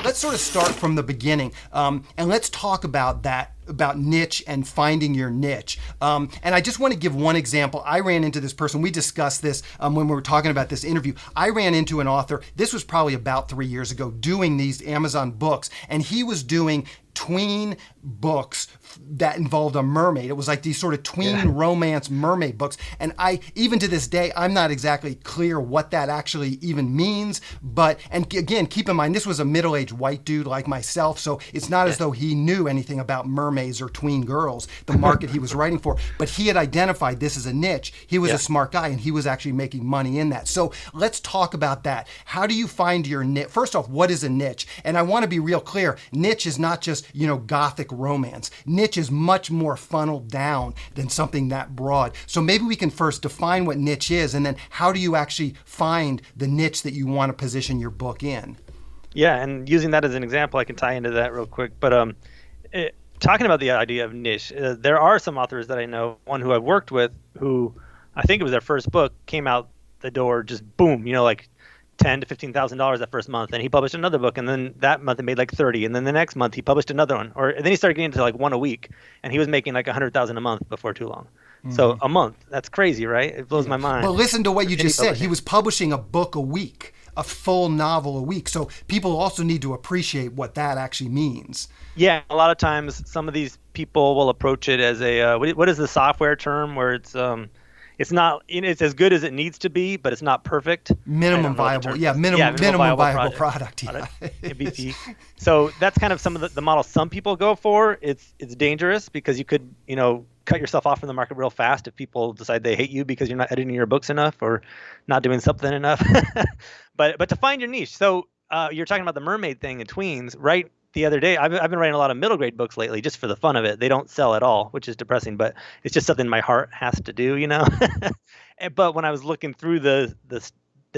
let's sort of start from the beginning, and let's talk about about niche and finding your niche. And I just want to give one example. I ran into this person. We discussed this when we were talking about this interview. I ran into an author. This was probably about 3 years ago, doing these Amazon books, and he was doing tween books that involved a mermaid. It was like these sort of tween romance mermaid books. And even to this day, I'm not exactly clear what that actually even means. But, and again, keep in mind, this was a middle-aged white dude like myself. So it's not as though he knew anything about mermaids or tween girls, the market he was writing for. But he had identified this as a niche. He was a smart guy, and he was actually making money in that. So let's talk about that. How do you find your niche? First off, what is a niche? And I want to be real clear. Niche is not just, gothic romance. Niche is much more funneled down than something that broad. So maybe we can first define what niche is, and then how do you actually find the niche that you want to position your book in? Yeah, and using that as an example, I can tie into that real quick. But talking about the idea of niche, there are some authors that I know, one who I've worked with, who I think it was their first book, came out the door just boom, like $10,000 to $15,000 that first month, and he published another book, and then that month it made like 30, and then the next month he published another one, and then he started getting into like one a week, and he was making like 100,000 a month before too long. So a month, that's crazy, right? It blows my mind. But listen to what you just said. He was publishing a book a week, a full novel a week. So people also need to appreciate what that actually means. Yeah, a lot of times some of these people will approach it as a what is the software term where it's not, it's as good as it needs to be, but it's not perfect. Minimum viable, minimum viable product. Yeah. MVP. So that's kind of some of the models some people go for. It's dangerous because you could, cut yourself off from the market real fast if people decide they hate you because you're not editing your books enough or not doing something enough. But to find your niche. So you're talking about the mermaid thing and tweens, right? The other day, I've been writing a lot of middle grade books lately just for the fun of it. They don't sell at all, which is depressing, but it's just something my heart has to do, But when I was looking through there's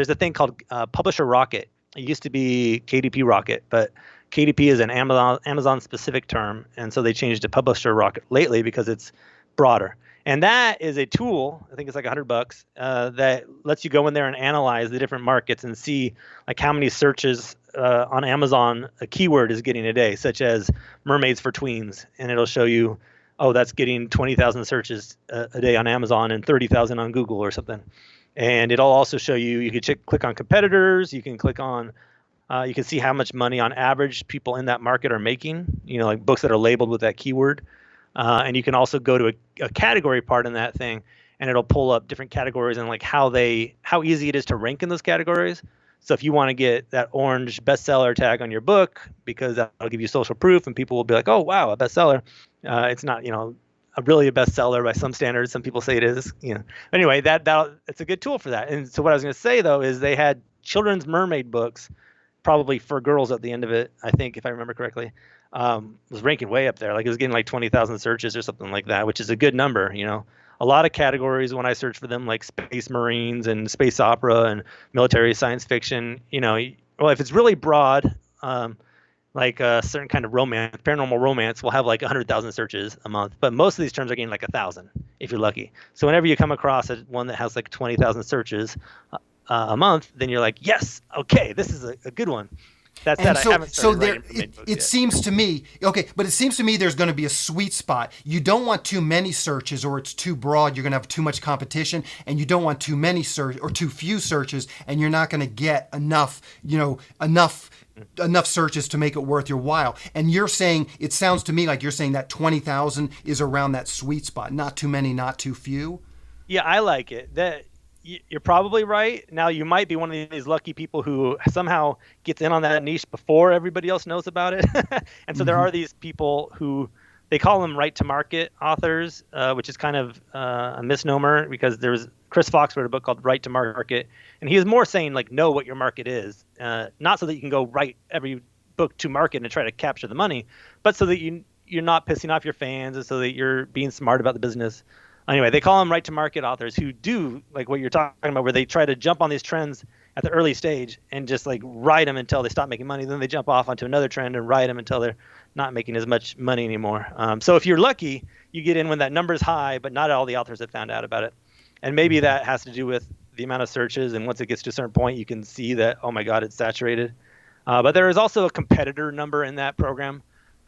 a thing called Publisher Rocket. It used to be KDP Rocket, but KDP is an Amazon specific term, and so they changed to Publisher Rocket lately because it's broader. And that is a tool, I think it's like $100, that lets you go in there and analyze the different markets and see like how many searches on Amazon a keyword is getting a day, such as mermaids for tweens. And it'll show you, that's getting 20,000 searches a day on Amazon and 30,000 on Google or something. And it'll also show you can click on competitors. You can click on, you can see how much money on average people in that market are making, like books that are labeled with that keyword. And you can also go to a category part in that thing, and it'll pull up different categories and like how easy it is to rank in those categories. So if you want to get that orange bestseller tag on your book, because that'll give you social proof, and people will be like, "Oh, wow, a bestseller." It's not, really a bestseller by some standards. Some people say it is. Anyway, it's a good tool for that. And so what I was going to say though is they had children's mermaid books, probably for girls at the end of it, I think, if I remember correctly. Was ranking way up there. Like it was getting like 20,000 searches or something like that, which is a good number. A lot of categories when I search for them, like space marines and space opera and military science fiction, well, if it's really broad, like a certain kind of romance, paranormal romance will have like 100,000 searches a month, but most of these terms are getting like 1,000 if you're lucky. So whenever you come across one that has like 20,000 searches a month, then you're like, yes, okay, this is a good one. That's and that. So, I haven't started there, writing it seems to me, but it seems to me there's going to be a sweet spot. You don't want too many searches or it's too broad. You're going to have too much competition, and you don't want too many or too few searches, and you're not going to get enough searches to make it worth your while. And you're saying, it sounds to me like you're saying that 20,000 is around that sweet spot. Not too many, not too few. Yeah, I like it. You're probably right. Now, you might be one of these lucky people who somehow gets in on that niche before everybody else knows about it. And so there are these people who, they call them right-to-market authors, which is kind of a misnomer, because there's Chris Fox wrote a book called Right to Market, and he was more saying, like, know what your market is, not so that you can go write every book to market and try to capture the money, but so that you're not pissing off your fans and so that you're being smart about the business. Anyway, they call them right-to-market authors who do like what you're talking about, where they try to jump on these trends at the early stage and just like ride them until they stop making money. Then they jump off onto another trend and ride them until they're not making as much money anymore. So if you're lucky, you get in when that number's high, but not all the authors have found out about it. And maybe that has to do with the amount of searches. And once it gets to a certain point, you can see that, oh my God, it's saturated. But there is also a competitor number in that program.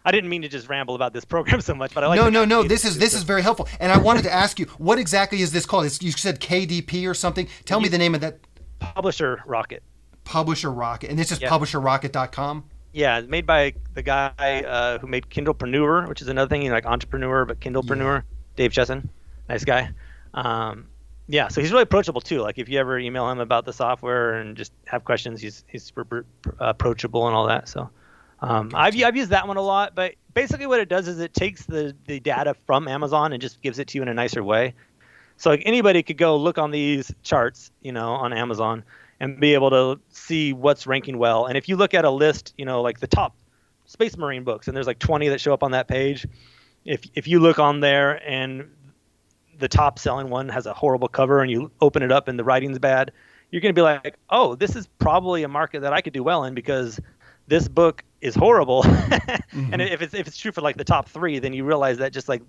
I didn't mean to just ramble about this program so much, but I like. No. This is very helpful. And I wanted to ask you, what exactly is this called? You said KDP or something. Tell me the name of that. Publisher Rocket. Publisher Rocket, and this is publisherrocket.com. Yeah, it's made by the guy who made Kindlepreneur, which is another thing, like entrepreneur, but Kindlepreneur. Dave Chesson, nice guy. So he's really approachable too. Like if you ever email him about the software and just have questions, he's super approachable and all that. So I've used that one a lot. But basically, what it does is it takes the data from Amazon and just gives it to you in a nicer way. So like anybody could go look on these charts, on Amazon and be able to see what's ranking well. And if you look at a list, like the top Space Marine books, and there's like 20 that show up on that page, if you look on there and the top selling one has a horrible cover and you open it up and the writing's bad, you're going to be like, oh, this is probably a market that I could do well in because this book is horrible. Mm-hmm. And if it's true for like the top 3, then you realize that just like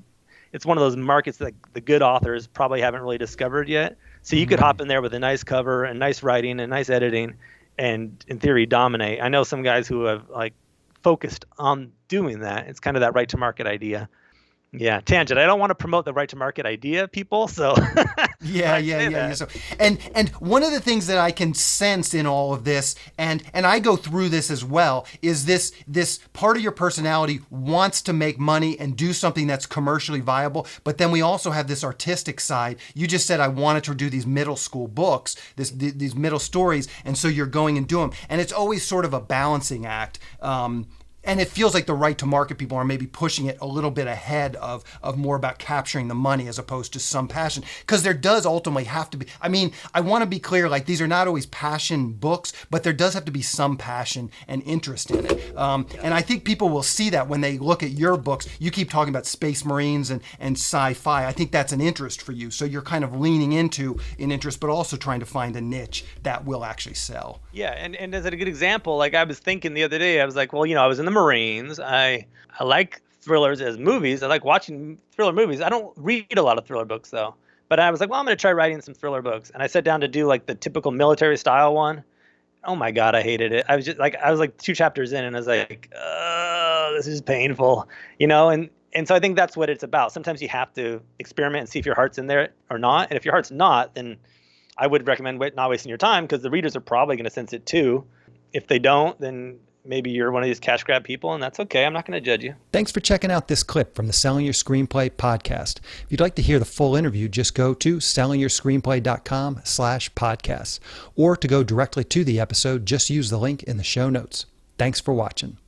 it's one of those markets that the good authors probably haven't really discovered yet. So you could hop in there with a nice cover and nice writing and nice editing and in theory dominate. I know some guys who have like focused on doing that. It's kind of that right to market idea. Yeah, tangent. I don't want to promote the right to market idea, people. So yeah. So, and one of the things that I can sense in all of this, and I go through this as well, is this part of your personality wants to make money and do something that's commercially viable. But then we also have this artistic side. You just said I wanted to do these middle school books, these middle stories, and so you're going and doing them, and it's always sort of a balancing act. And it feels like the right to market people are maybe pushing it a little bit ahead of more about capturing the money as opposed to some passion. Because there does ultimately have to be, I want to be clear, like these are not always passion books, but there does have to be some passion and interest in it. And I think people will see that when they look at your books. You keep talking about Space Marines and sci-fi. I think that's an interest for you. So you're kind of leaning into an interest, but also trying to find a niche that will actually sell. Yeah, and as a good example, like I was thinking the other day, I was like, well, I was in the Marines. I like thrillers as movies. I like watching thriller movies. I don't read a lot of thriller books though. But I was like, well, I'm going to try writing some thriller books. And I sat down to do like the typical military style one. Oh my God, I hated it. I was like 2 chapters in and I was like, this is painful, and so I think that's what it's about. Sometimes you have to experiment and see if your heart's in there or not. And if your heart's not, then I would recommend not wasting your time because the readers are probably going to sense it too. If they don't, then maybe you're one of these cash grab people, and that's okay. I'm not going to judge you. Thanks for checking out this clip from the Selling Your Screenplay podcast. If you'd like to hear the full interview, just go to sellingyourscreenplay.com/podcasts. Or to go directly to the episode, just use the link in the show notes. Thanks for watching.